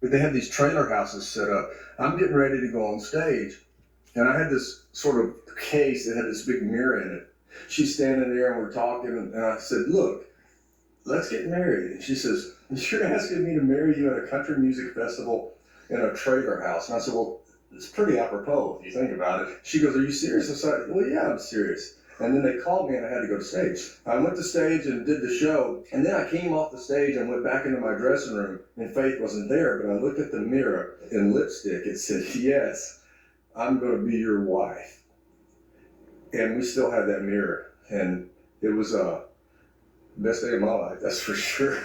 They had these trailer houses set up. I'm getting ready to go on stage, and I had this sort of case that had this big mirror in it. She's standing there, and we're talking, and I said, "Look, let's get married." And she says, "You're asking me to marry you at a country music festival in a trailer house?" And I said, "Well, it's pretty apropos if you think about it." She goes, "Are you serious?" I said, "Well, yeah, I'm serious." And then they called me and I had to go to stage. I went to stage and did the show, and then I came off the stage and went back into my dressing room, and Faith wasn't there, but I looked at the mirror in lipstick. It said, "Yes, I'm going to be your wife." And we still have that mirror, and it was best day of my life, that's for sure.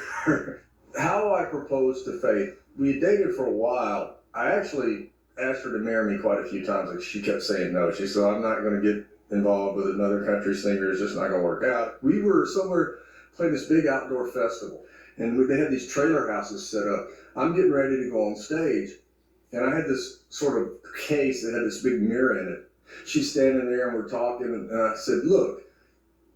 How I proposed to Faith, we dated for a while. I actually asked her to marry me quite a few times, and she kept saying no. She said, "I'm not going to get involved with another country singer. It's just not going to work out." We were somewhere playing this big outdoor festival, and they had these trailer houses set up. I'm getting ready to go on stage, and I had this sort of case that had this big mirror in it. She's standing there, and we're talking, and I said, "Look,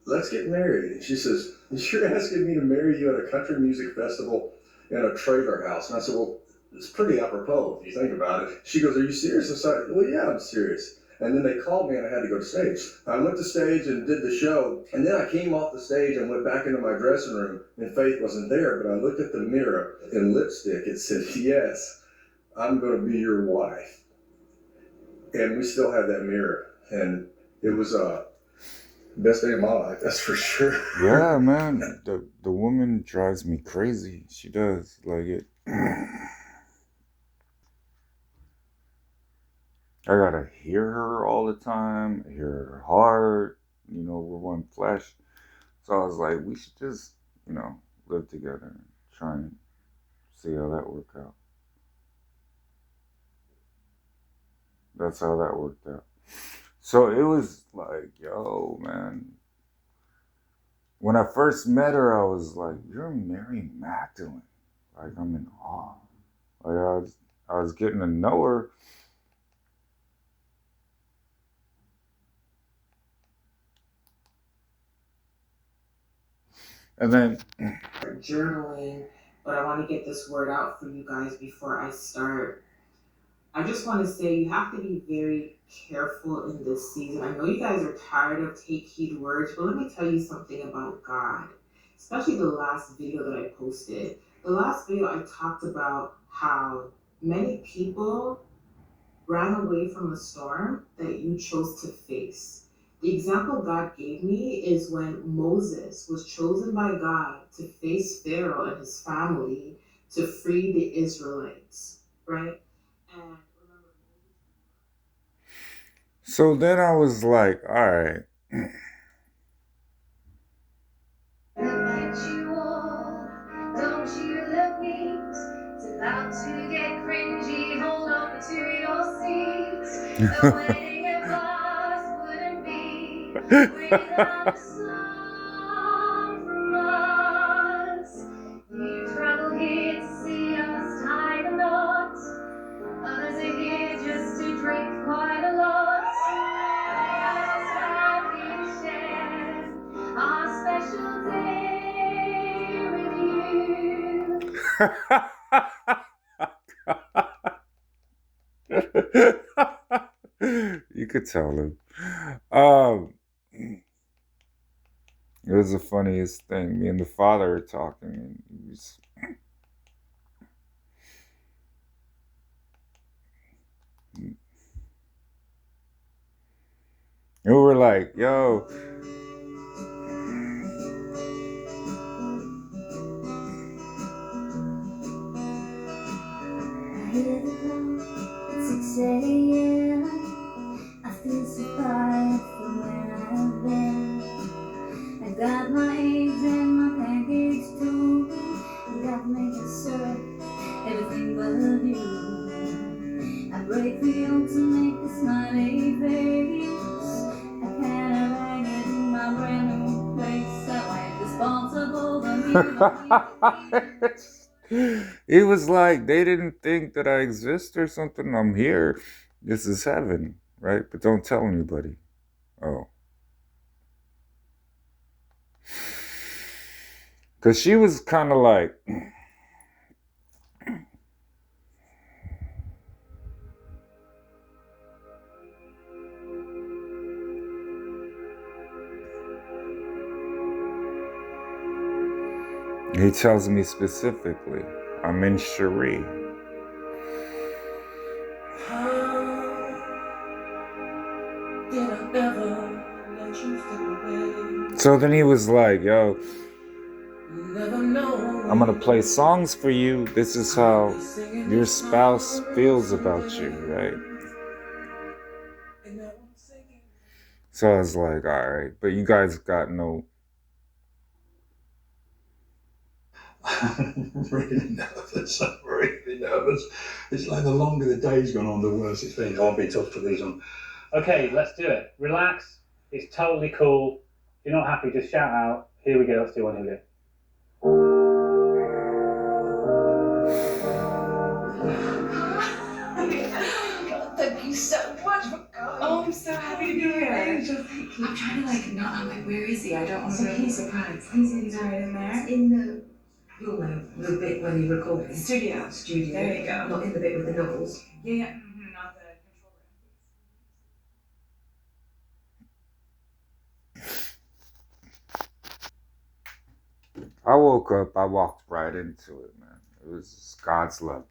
let's get married." And she says, "You're asking me to marry you at a country music festival in a trailer house?" And I said, "Well, it's pretty apropos if you think about it." She goes, "Are you serious?" I said, "Well, yeah, I'm serious." And then they called me and I had to go to stage. I went to stage and did the show, and then I came off the stage and went back into my dressing room, and Faith wasn't there, but I looked at the mirror in lipstick. It said, "Yes, I'm going to be your wife." And we still have that mirror, and it was best day of my life, that's for sure. Yeah, man. The woman drives me crazy. She does. Like it. I gotta hear her all the time, hear her heart. We're one flesh. So I was like, we should just, live together and try and see how that worked out. That's how that worked out. So it was like, yo, man. When I first met her, I was like, "You're Mary Magdalene." Like, I'm in awe. Like, I was getting to know her. And then, journaling, but I want to get this word out for you guys before I start. I just want to say you have to be very careful in this season. I know you guys are tired of take heed words, but let me tell you something about God, especially the last video that I posted. The last video I talked about how many people ran away from a storm that you chose to face. The example God gave me is when Moses was chosen by God to face Pharaoh and his family to free the Israelites, right? And remember, so then I was like, all right. you all, don't you look neat? It's about to get cringy. Hold on to your seats. The wedding applause wouldn't be without a song from us. You travel here to see us tie the knots. Others are here just to drink quite a lot. Just how we share our special day with you. You could tell him. Um, it was the funniest thing. Me and the father were talking, and he was. And we were like, yo. I hear the clock at 6 a.m. I feel so far from where I've been. I got my eggs and my pancakes too. I got maple syrup, everything but you. I break the yolk to make a smiley face. I kinda like it in my brand new place. I ain't responsible, but It was like they didn't think that I exist or something. I'm here. This is heaven, right? But don't tell anybody. Oh. Because she was kind of like, He tells me specifically, I'm in Cherie. So then he was like, yo, I'm gonna play songs for you. This is how your spouse feels about you, right? So I was like, all right, but you guys got no... I'm really nervous. I'm really nervous. It's like the longer the day's gone on, the worse it's been. I'll be tough to these on. Okay, let's do it. Relax. It's totally cool. If you're not happy, just shout out. Here we go. Let's do one. Here we go. Thank you so much for coming. Oh, I'm so happy to be here. Angel, thank you. I'm trying to not. I'm like, where is he? I don't want to So ruin the he's surprise. He's right in there. in the bit when you record the Studio. studio. There you go. Not in the bit with the knuckles. Yeah. Mm-hmm. Not the control room. I woke up, I walked right into it, man. It was God's love.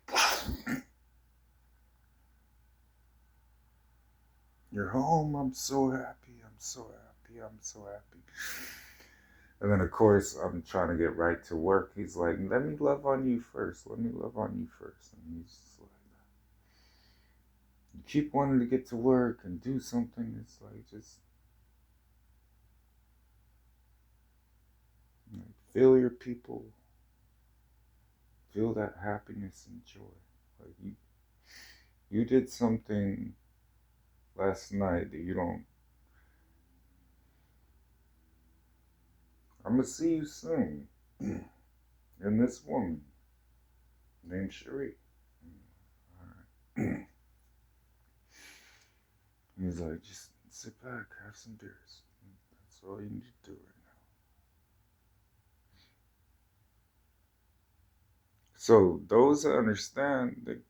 You're home, I'm so happy, I'm so happy, I'm so happy. And then, of course, I'm trying to get right to work. He's like, let me love on you first. Let me love on you first. And he's just like, you keep wanting to get to work and do something. It's like, just like, feel your people. Feel that happiness and joy. Like you did something last night that you don't... I'm gonna see you soon. And this woman named Cherie. Alright. He's like, just sit back, have some beers. That's all you need to do right now. So those that understand that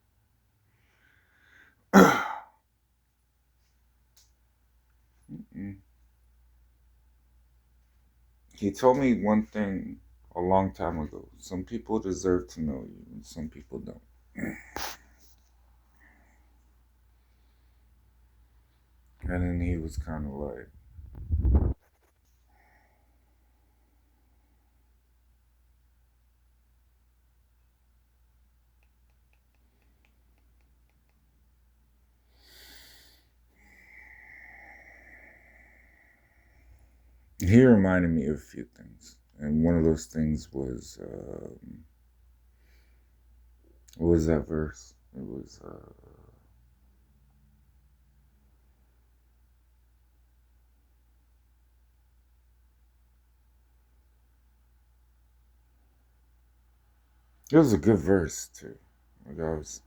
he told me one thing a long time ago. Some people deserve to know you, and some people don't. And then he was kind of like, he reminded me of a few things. And one of those things was, what was that verse? It was, it was a good verse too. Like I was...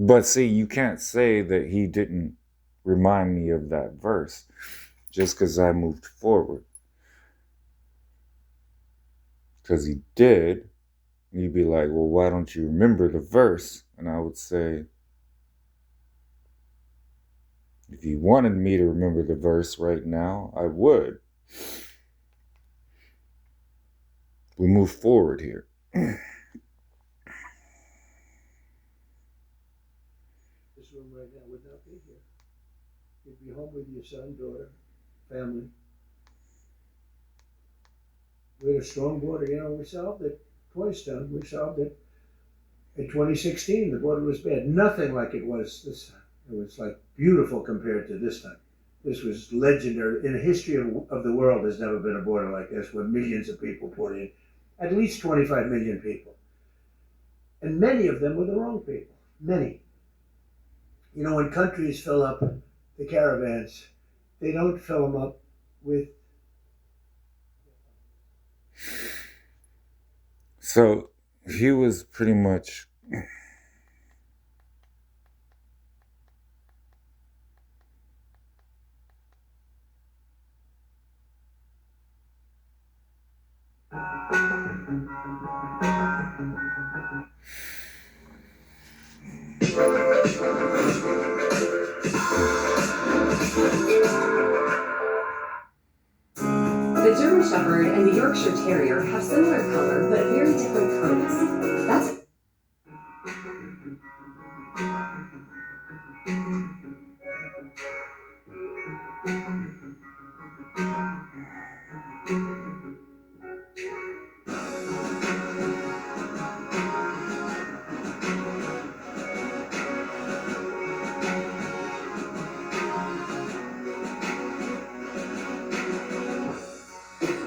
But see, you can't say that he didn't remind me of that verse just because I moved forward. Because he did. You'd be like, well, why don't you remember the verse? And I would say, if you wanted me to remember the verse right now, I would. We move forward here. This room right now would not be here. You'd be home with your son, daughter, family. We had a strong border. We solved it twice done. We solved it in 2016. The border was bad. Nothing like it was this time. It was like beautiful compared to this time. This was legendary. In the history of the world, there's never been a border like this where millions of people poured in. At least 25 million people. And many of them were the wrong people. Many. When countries fill up the caravans, they don't fill them up with... So he was pretty much... The German Shepherd and the Yorkshire Terrier have similar color but very different coats. That's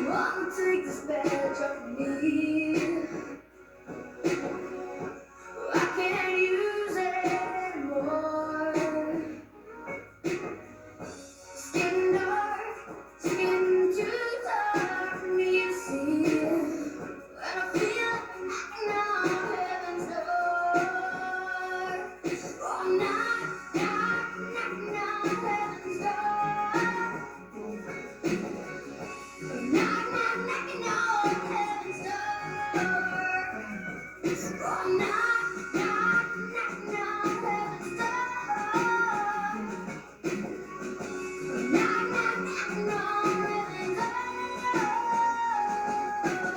Mama, take this badge off me. I can't use it anymore. Skin dark, skin too dark for me to see. When I feel knocking on heaven's door. Oh, knock, knock, knocking on heaven's door. Knock, knock, knocking on heaven's door. Oh, knock, knock, knocking on heaven's door. Knock, knock, knocking on heaven's door.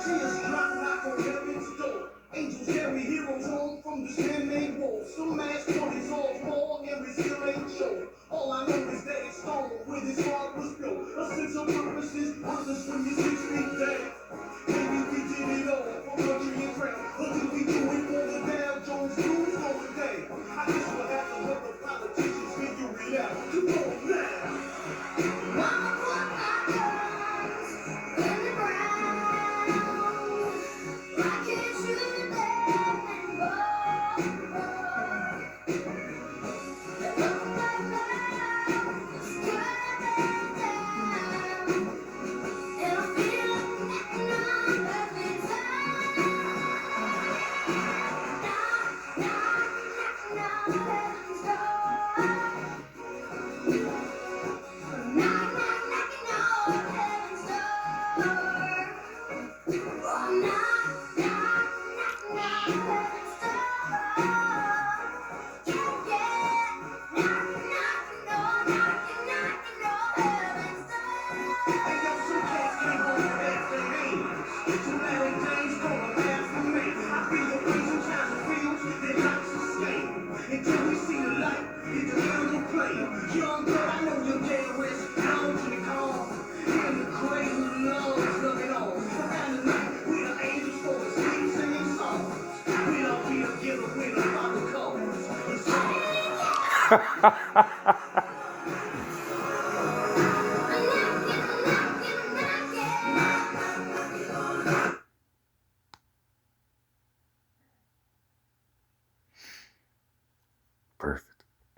Tears drop, knock on heaven's door. Angels carry heroes home from this man-made war. Some man's point is all wrong and we still ain't sure. All I know is that it's stone where this heart was built. A sense of purpose is others when you 6 feet down. Maybe we did it all for country and crown. Or did we do it for the Dow Jones Blues going down? I guess we'll have to let the politicians figure it out. Come on now. Mama put my guns in the ground. Why can't you let them go? Look like it's coming down. And I feel like knocking on heaven's door. Knock, knock, knocking on heaven's door. Knock, knock, knocking on heaven's door. Oh, knock, knock, knocking on heaven's door. Yeah, yeah. Knock, knocking on heaven's door. Ain't no suitcase can't hold the bags they hands. Too many days gonna last for me. I feel the reason trying to fields that lights escape. Until we see the light, it's a little play. Young girl, I know your day rest down to the car. In the cradle, love's looking on. Around the night, with the angels for the sleep singing songs. We'll all be together when the Father comes. It's all